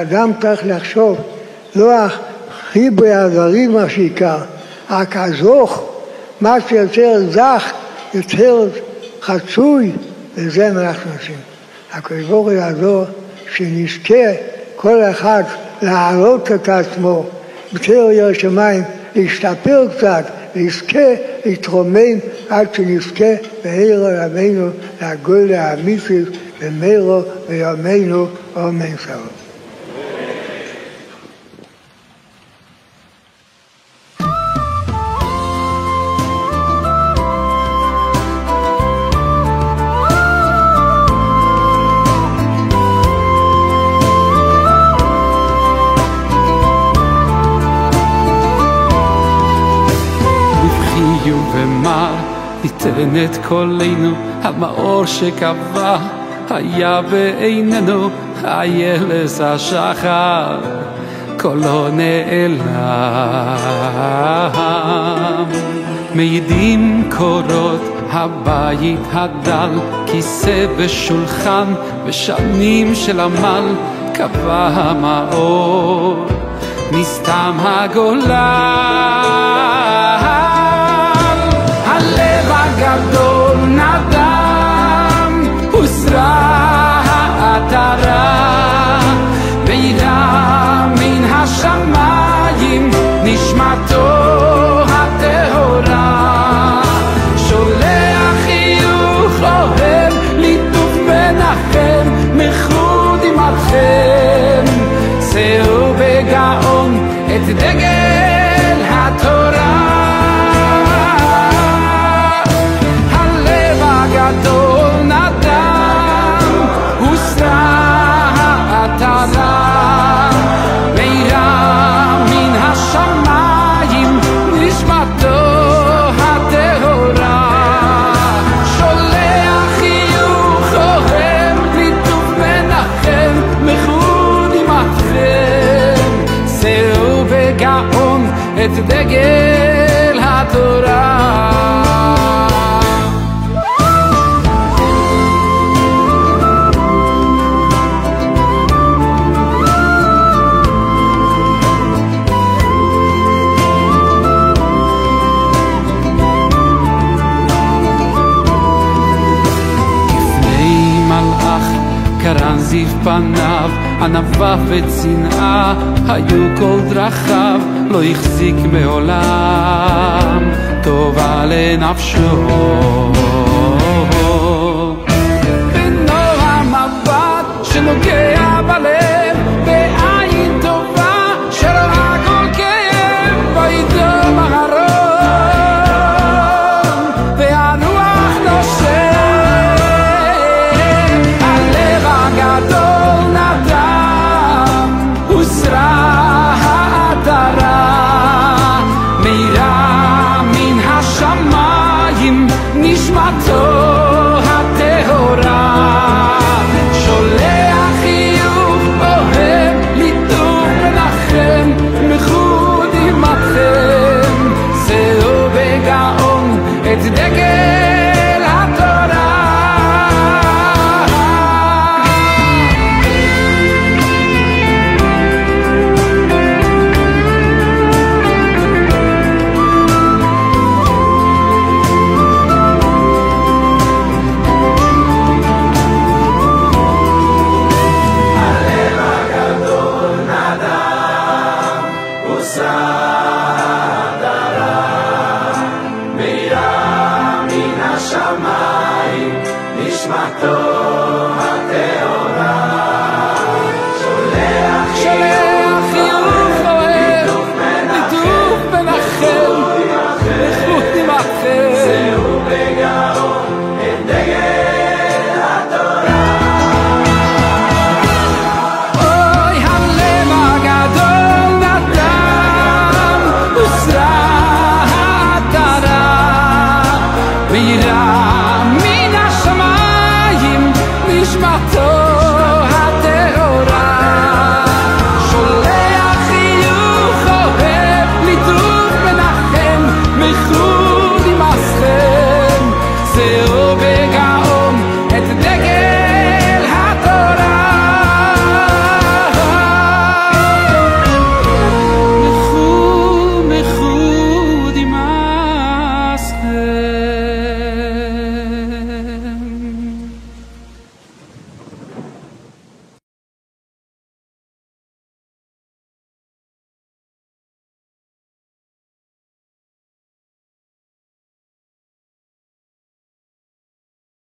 אדם צריך לחשוב, לא חיברי הדברים מה שעיקר, רק הזוך, מה שיותר זך, יותר חצוי, וזה מה אנחנו עושים. הקדוש ברוך הוא יעזור שנזכה כל אחד להעלות את עצמו, בטרם ירא שמיים, להשתפר קצת, להזכה להתרומם עד שנזכה במהרה ימינו לגאולה האמיתית במהרה בימינו אמן סלום. ומר ניתן את קולנו, המאור שקבע היה בעינינו, הילס השחר קולו נעלם. מעידים קורות הבית הדל, כיסא ושולחן ושנים של עמל, קבע המאור נסתם הגולה. הלב הגדול נדם, הוסרה העטרה, וירא מן השמיים נשמתו הטהורה. שולח חיוך אוהב, ליטוף מנחם, מחוד עמכם, שאו בגאון את דגל התורה. גדול נדם, הוסרה העטרה, וירא מן השמיים נשמתו הטהורה. שולח חיוך אוהב, ליטוף מנחם, מחוד עמכם, שאו בגאון את דגל התורה. קרן זיו פניו, ענווה וצנעה היו כל דרכיו, לא החזיק מעולם טובה לנפשו. בנועם מבט שנוגע